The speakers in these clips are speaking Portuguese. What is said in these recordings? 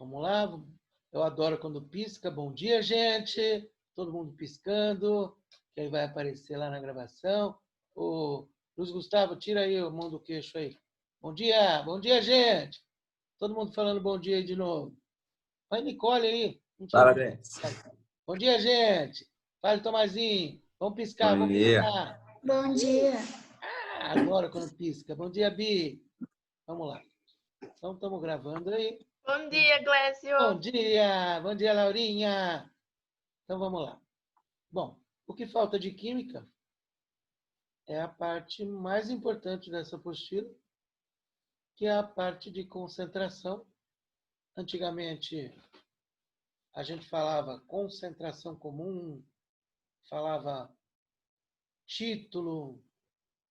Vamos lá? Eu adoro quando pisca. Bom dia, gente. Todo mundo piscando, que aí vai aparecer lá na gravação. O Luiz Gustavo, tira aí a mão do queixo aí. Bom dia, gente. Todo mundo falando bom dia aí de novo. Vai, Nicole aí. Parabéns. Bom dia, gente. Fale, Tomazinho. Vamos piscar, Bom vamos dia. piscar. Bom dia. Adoro quando pisca. Bom dia, Bi. Vamos lá. Então, estamos gravando aí. Bom dia, Glécio. Bom dia, Laurinha. Então, vamos lá. Bom, o que falta de química é a parte mais importante dessa apostila, que é a parte de concentração. Antigamente, a gente falava concentração comum, falava título,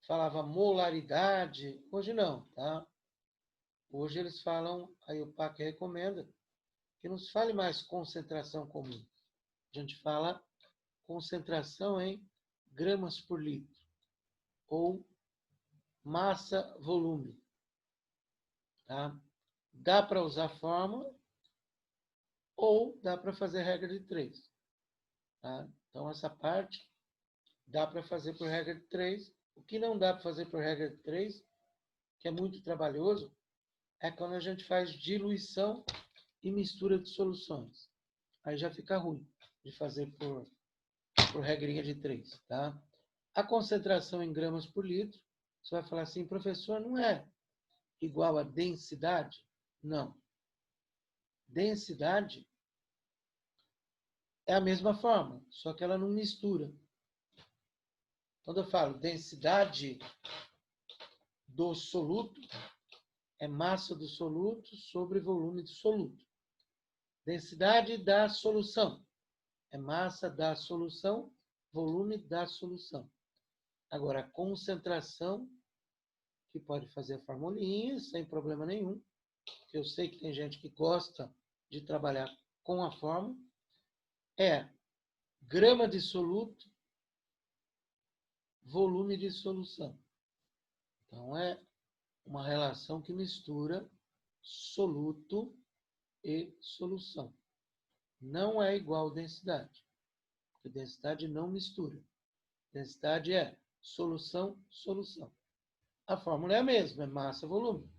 falava molaridade. Hoje não, tá? Hoje eles falam, aí o PAC recomenda, que não se fale mais concentração comum. A gente fala concentração em gramas por litro ou massa-volume. Tá? Dá para usar fórmula ou dá para fazer regra de 3. Tá? Então, essa parte dá para fazer por regra de 3. O que não dá para fazer por regra de 3, que é muito trabalhoso, é quando a gente faz diluição e mistura de soluções. Aí já fica ruim de fazer por regrinha de 3. Tá? A concentração em gramas por litro, você vai falar assim, professor, não é igual a densidade? Não. Densidade é a mesma forma, só que ela não mistura. Quando eu falo densidade do soluto, é massa do soluto sobre volume do soluto. Densidade da solução é massa da solução, volume da solução. Agora, a concentração, que pode fazer a formulinha sem problema nenhum, que eu sei que tem gente que gosta de trabalhar com a fórmula, é grama de soluto, volume de solução. Então, é uma relação que mistura soluto e solução. Não é igual densidade, porque densidade não mistura. Densidade é solução, solução. A fórmula é a mesma, é massa, volume.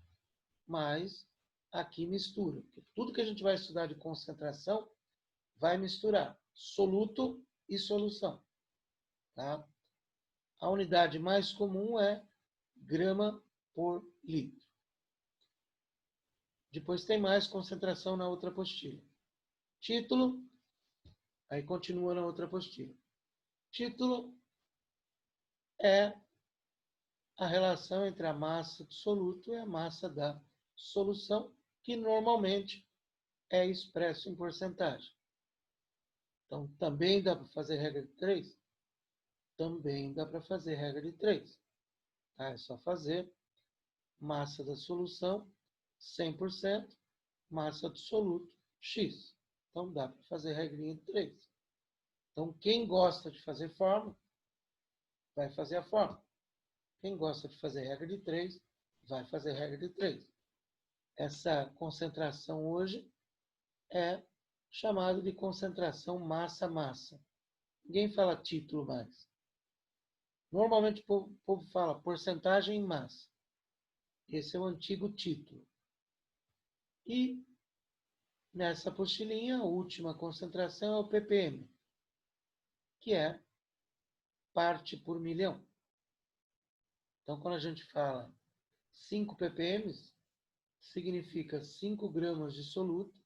Mas aqui mistura. Porque tudo que a gente vai estudar de concentração vai misturar soluto e solução. Tá? A unidade mais comum é grama por litro. Depois tem mais concentração na outra apostila. Título, aí continua na outra apostila. Título é a relação entre a massa do soluto e a massa da solução, que normalmente é expresso em porcentagem. Então, também dá para fazer regra de 3? Também dá para fazer regra de 3. Tá? É só fazer massa da solução 100%, massa do soluto X. Então, dá para fazer regrinha de 3. Então, quem gosta de fazer fórmula, vai fazer a fórmula. Quem gosta de fazer regra de 3, vai fazer regra de 3. Essa concentração hoje é chamada de concentração massa-massa. Ninguém fala título mais. Normalmente o povo fala porcentagem em massa. Esse é o antigo título. E nessa apostilinha, a última concentração é o ppm, que é parte por milhão. Então, quando a gente fala 5 ppm, significa 5 gramas de soluto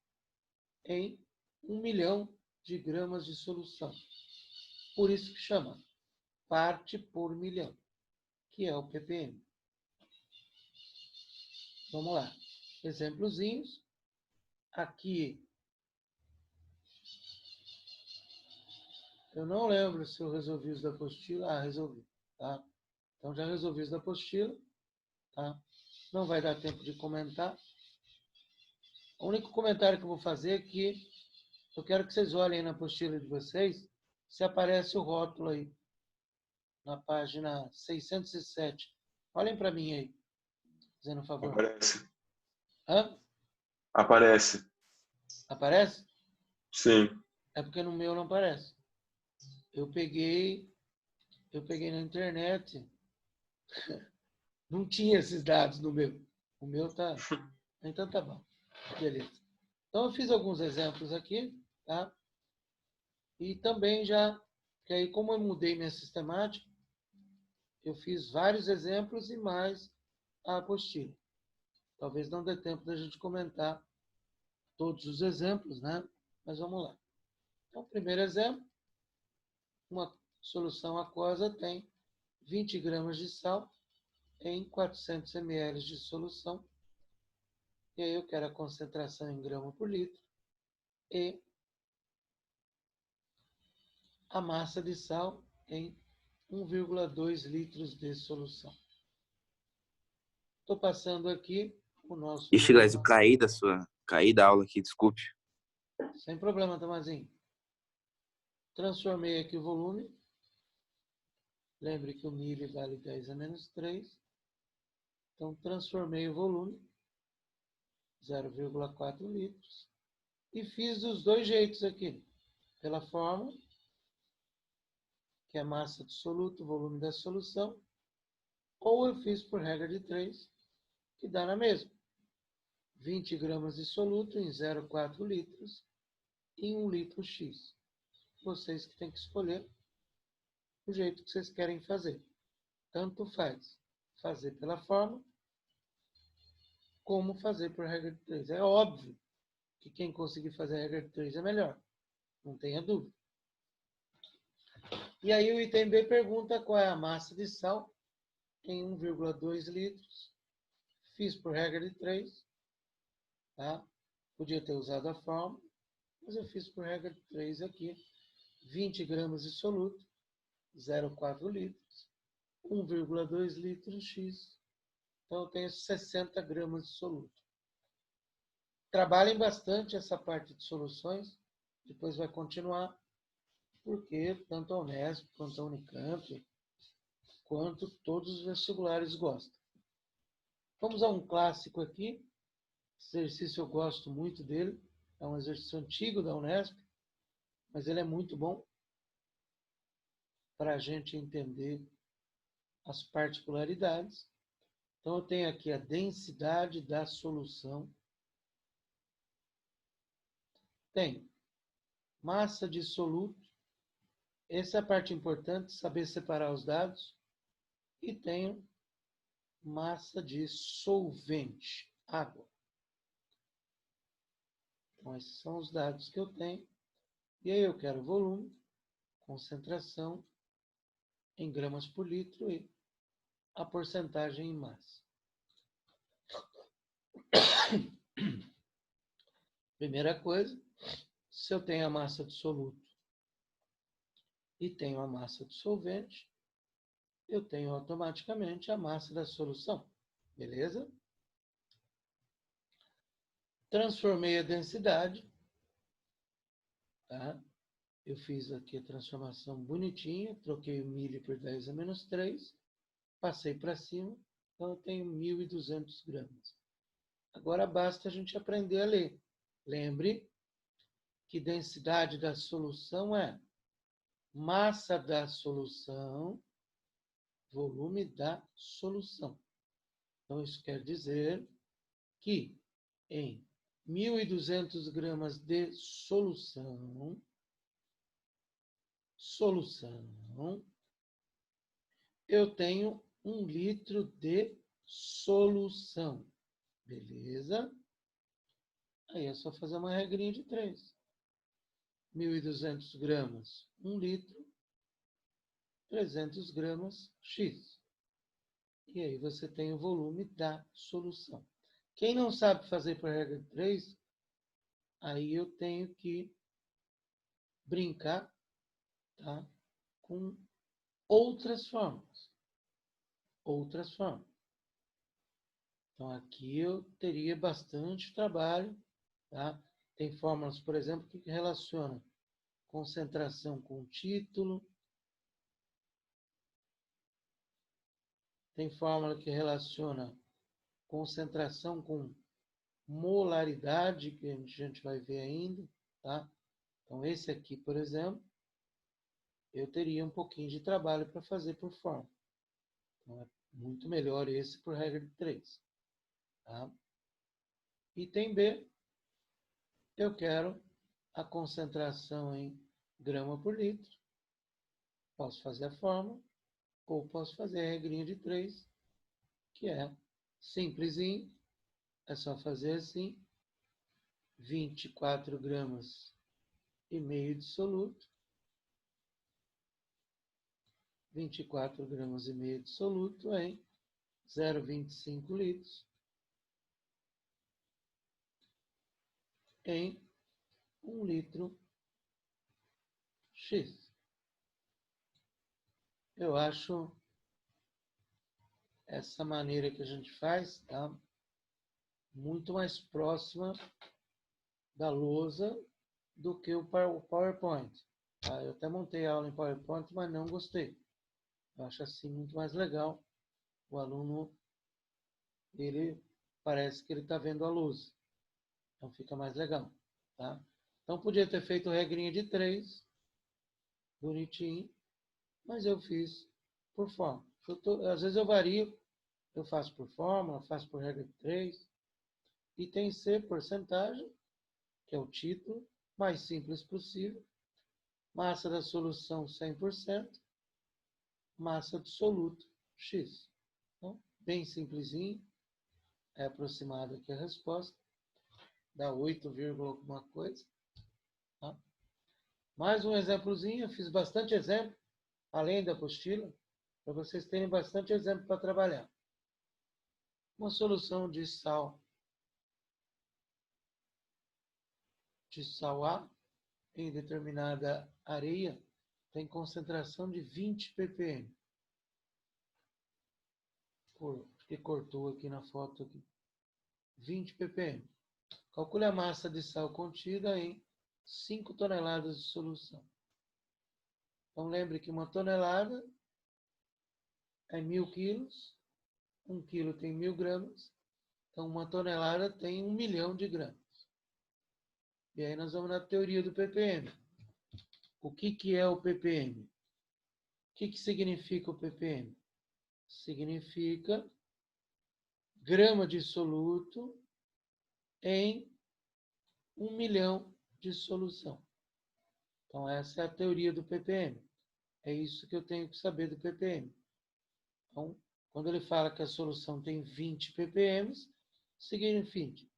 em 1 milhão de gramas de solução. Por isso que chama parte por milhão, que é o ppm. Vamos lá. Exemplozinhos. Aqui, eu não lembro se eu resolvi os da apostila. Ah, resolvi. Tá? Então, já resolvi os da apostila. Tá? Não vai dar tempo de comentar. O único comentário que eu vou fazer é que eu quero que vocês olhem na apostila de vocês se aparece o rótulo aí, na página 607. Olhem para mim aí, dizendo um favor. Aparece. Hã? Aparece. Aparece? Sim. É porque no meu não aparece. Eu peguei na internet. Não tinha esses dados no meu. O meu tá. Então tá bom. Beleza. Então eu fiz alguns exemplos aqui, tá? E também já, que aí como eu mudei minha sistemática, eu fiz vários exemplos e mais a apostila. Talvez não dê tempo da gente comentar todos os exemplos, né? Mas vamos lá. Então, primeiro exemplo, uma solução aquosa tem 20 gramas de sal em 400 ml de solução. E aí eu quero a concentração em grama por litro e a massa de sal em 1,2 litros de solução. Estou passando aqui o nosso Ixi, Gleis, eu programa. caí da aula aqui, desculpe. Sem problema, Tomazinho. Transformei aqui o volume. Lembre que o mili vale 10 a menos 3. Então, transformei o volume, 0,4 litros. E fiz dos dois jeitos aqui. Pela fórmula, que é a massa do soluto, o volume da solução. Ou eu fiz por regra de 3, que dá na mesma. 20 gramas de soluto em 0,4 litros em 1 litro X. Vocês que têm que escolher o jeito que vocês querem fazer. Tanto faz fazer pela fórmula, como fazer por regra de 3. É óbvio que quem conseguir fazer a regra de 3 é melhor. Não tenha dúvida. E aí o item B pergunta qual é a massa de sal em 1,2 litros. Fiz por regra de 3. Tá? Podia ter usado a fórmula, mas eu fiz por regra de 3 aqui. 20 gramas de soluto, 0,4 litros, 1,2 litros X. Então, eu tenho 60 gramas de soluto. Trabalhem bastante essa parte de soluções, depois vai continuar, porque tanto a Unesp, quanto a Unicamp, quanto todos os vestibulares gostam. Vamos a um clássico aqui. Esse exercício eu gosto muito dele. É um exercício antigo da Unesp, mas ele é muito bom para a gente entender as particularidades. Então, eu tenho aqui a densidade da solução. Tenho massa de soluto. Essa é a parte importante, saber separar os dados. E tenho massa de solvente, água. Então, esses são os dados que eu tenho. E aí eu quero volume, concentração em gramas por litro e a porcentagem em massa. Primeira coisa, se eu tenho a massa de soluto e tenho a massa de solvente, eu tenho automaticamente a massa da solução. Beleza? Transformei a densidade. Tá? Eu fiz aqui a transformação bonitinha, troquei o mili por 10 a menos 3, passei para cima, então eu tenho 1.200 gramas. Agora basta a gente aprender a ler. Lembre que densidade da solução é massa da solução, volume da solução. Então, isso quer dizer que em 1.200 gramas de solução, eu tenho 1 litro de solução. Beleza? Aí é só fazer uma regrinha de 3. 1.200 gramas, 1 litro, 300 gramas, X. E aí você tem o volume da solução. Quem não sabe fazer por regra de 3, aí eu tenho que brincar, tá, com outras formas. Então, aqui eu teria bastante trabalho. Tá? Tem fórmulas, por exemplo, que relacionam concentração com título. Tem fórmula que relaciona concentração com molaridade, que a gente vai ver ainda, tá? Então, esse aqui, por exemplo, eu teria um pouquinho de trabalho para fazer por forma. Então, é muito melhor esse por regra de 3. Tá? Item B, eu quero a concentração em grama por litro. Posso fazer a fórmula, ou posso fazer a regrinha de 3, que é simplesinho. É só fazer assim, 24 gramas e meio de soluto, 24 gramas e meio de soluto em 0,25 litros em 1 litro X. Eu acho essa maneira que a gente faz, tá? Muito mais próxima da lousa do que o PowerPoint. Tá? Eu até montei a aula em PowerPoint, mas não gostei. Eu acho assim muito mais legal. O aluno, ele parece que ele está vendo a luz. Então fica mais legal. Tá? Então podia ter feito regrinha de 3, bonitinho, mas eu fiz por forma. Às vezes eu vario, eu faço por fórmula, faço por regra de 3. Item C, porcentagem, que é o título, mais simples possível. Massa da solução 100%, massa do soluto X. Então, bem simplesinho, é aproximada aqui a resposta, dá 8, alguma coisa. Tá? Mais um exemplozinho, eu fiz bastante exemplo, além da apostila, para vocês terem bastante exemplo para trabalhar. Uma solução de sal A em determinada areia tem concentração de 20 ppm. Que cortou aqui na foto aqui. 20 ppm. Calcule a massa de sal contida em 5 toneladas de solução. Então lembre que 1 tonelada é 1.000 quilos, 1 quilo tem 1.000 gramas, então 1 tonelada tem 1 milhão de gramas. E aí nós vamos na teoria do ppm. O que é o ppm? O que significa o ppm? Significa grama de soluto em 1 milhão de solução. Então, essa é a teoria do ppm. É isso que eu tenho que saber do ppm. Então, quando ele fala que a solução tem 20 ppm,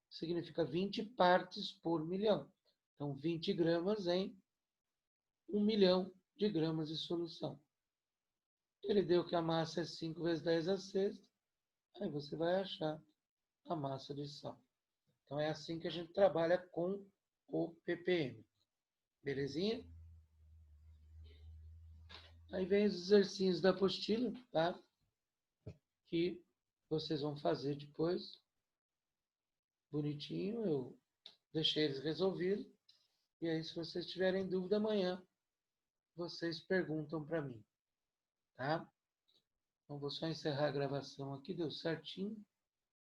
significa 20 partes por milhão. Então, 20 gramas em 1 milhão de gramas de solução. Ele deu que a massa é 5 vezes 10 a sexta. Aí você vai achar a massa de sal. Então, é assim que a gente trabalha com o ppm. Belezinha? Aí vem os exercícios da apostila, tá? Que vocês vão fazer depois. Bonitinho, eu deixei eles resolvidos. E aí, se vocês tiverem dúvida amanhã, vocês perguntam para mim, tá? Então, vou só encerrar a gravação aqui, deu certinho.